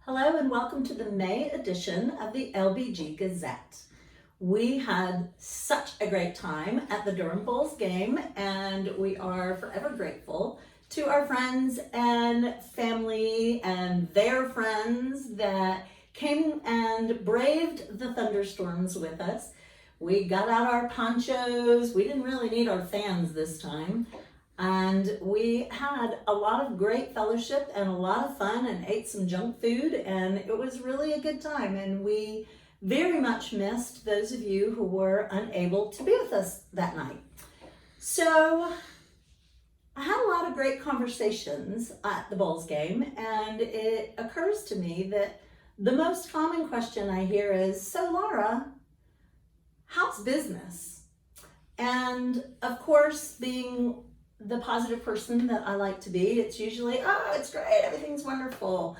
Hello and welcome to the May edition of the LBG Gazette. We had such a great time at the Durham Bulls game, and we are forever grateful to our friends and family and their friends that came and braved the thunderstorms with us. We got out our ponchos. We didn't really need our fans this time. And we had a lot of great fellowship and a lot of fun and ate some junk food, and it was really a good time. And we very much missed those of you who were unable to be with us that night. So I had a lot of great conversations at the Bulls game, and it occurs to me that the most common question I hear is, "So Laura, how's business?" And of course, being the positive person that I like to be, it's usually, "Oh, it's great, everything's wonderful."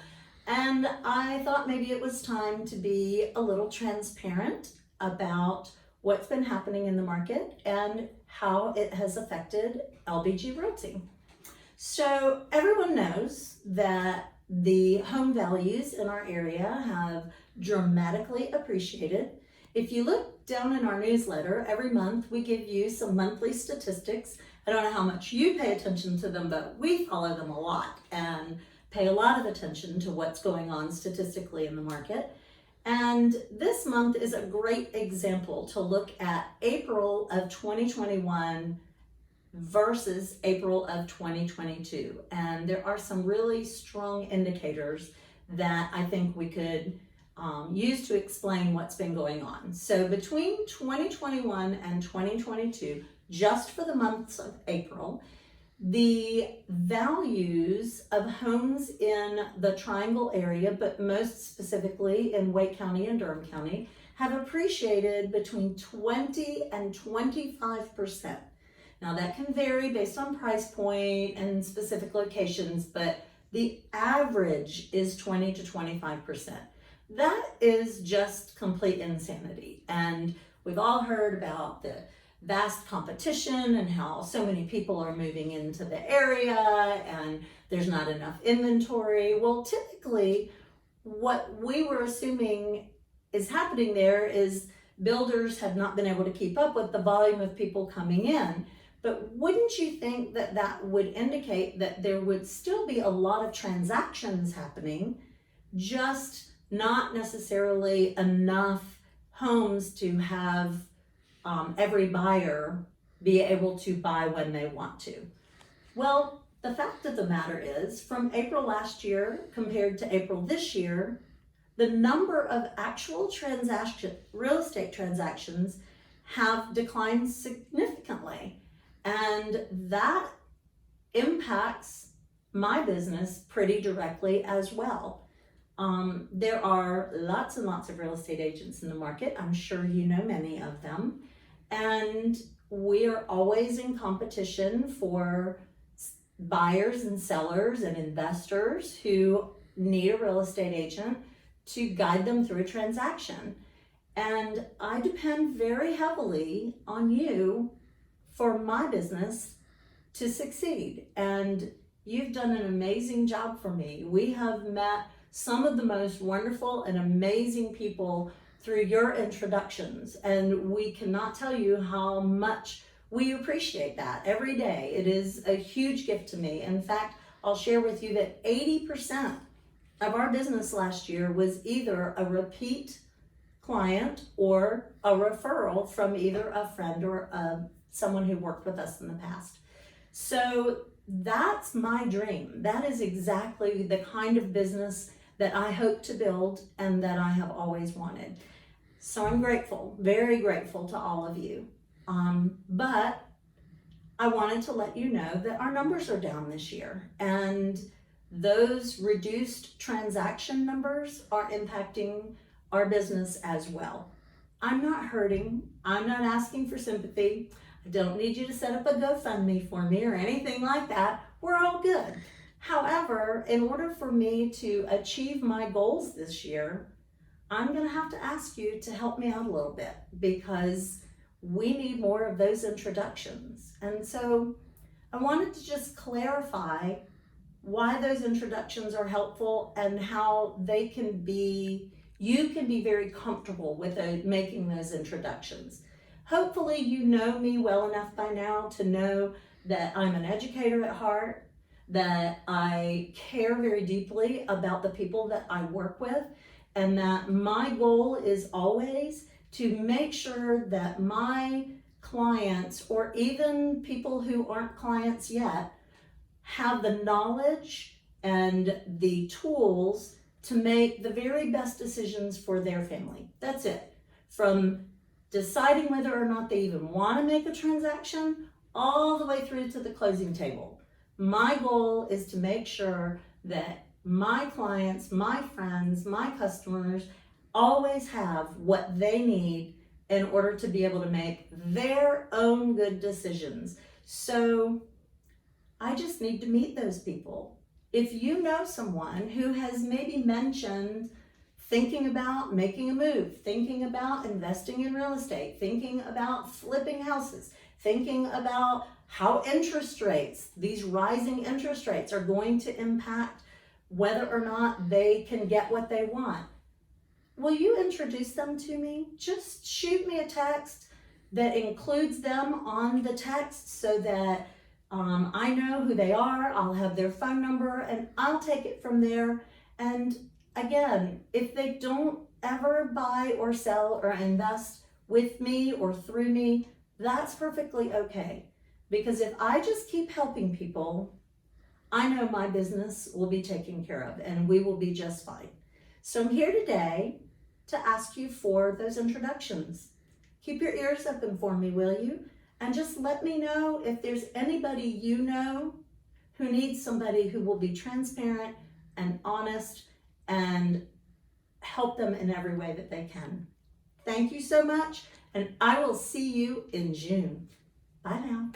And I thought maybe it was time to be a little transparent about what's been happening in the market and how it has affected LBG Realty. So everyone knows that the home values in our area have dramatically appreciated. If you look down in our newsletter, every month we give you some monthly statistics. I don't know how much you pay attention to them, but we follow them a lot and pay a lot of attention to what's going on statistically in the market. And this month is a great example to look at April of 2021 versus April of 2022. And there are some really strong indicators that I think we could use to explain what's been going on. So between 2021 and 2022, just for the months of April, the values of homes in the Triangle area, but most specifically in Wake County and Durham County, have appreciated between 20 and 25%. Now that can vary based on price point and specific locations, but the average is 20 to 25%. That is just complete insanity. And we've all heard about the vast competition and how so many people are moving into the area and there's not enough inventory. Well, typically what we were assuming is happening there is builders have not been able to keep up with the volume of people coming in. But wouldn't you think that that would indicate that there would still be a lot of transactions happening, just not necessarily enough homes to have every buyer be able to buy when they want to? Well, the fact of the matter is, from April last year compared to April this year, the number of actual real estate transactions have declined significantly. And that impacts my business pretty directly as well. There are lots and lots of real estate agents in the market. I'm sure you know many of them. And we are always in competition for buyers and sellers and investors who need a real estate agent to guide them through a transaction. And I depend very heavily on you for my business to succeed. And you've done an amazing job for me. We have met some of the most wonderful and amazing people through your introductions, and we cannot tell you how much we appreciate that every day. It is a huge gift to me. In fact, I'll share with you that 80% of our business last year was either a repeat client or a referral from either a friend or someone who worked with us in the past. So that's my dream. That is exactly the kind of business that I hope to build and that I have always wanted. So I'm grateful, very grateful to all of you. But I wanted to let you know that our numbers are down this year, and those reduced transaction numbers are impacting our business as well. I'm not hurting. I'm not asking for sympathy. I don't need you to set up a GoFundMe for me or anything like that. We're all good. However, in order for me to achieve my goals this year, I'm going to have to ask you to help me out a little bit, because we need more of those introductions. And so I wanted to just clarify why those introductions are helpful and how they can be, you can be very comfortable with making those introductions. Hopefully you know me well enough by now to know that I'm an educator at heart, that I care very deeply about the people that I work with, and that my goal is always to make sure that my clients, or even people who aren't clients yet, have the knowledge and the tools to make the very best decisions for their family. That's it. From deciding whether or not they even want to make a transaction all the way through to the closing table. My goal is to make sure that my clients, my friends, my customers always have what they need in order to be able to make their own good decisions. So I just need to meet those people. If you know someone who has maybe mentioned thinking about making a move, thinking about investing in real estate, thinking about flipping houses, thinking about how interest rates, these rising interest rates, are going to impact whether or not they can get what they want, will you introduce them to me? Just shoot me a text that includes them on the text so that I know who they are. I'll have their phone number and I'll take it from there. And again, if they don't ever buy or sell or invest with me or through me, that's perfectly okay. Because if I just keep helping people, I know my business will be taken care of and we will be just fine. So I'm here today to ask you for those introductions. Keep your ears open for me, will you? And just let me know if there's anybody you know who needs somebody who will be transparent and honest and help them in every way that they can. Thank you so much, and I will see you in June. Bye now.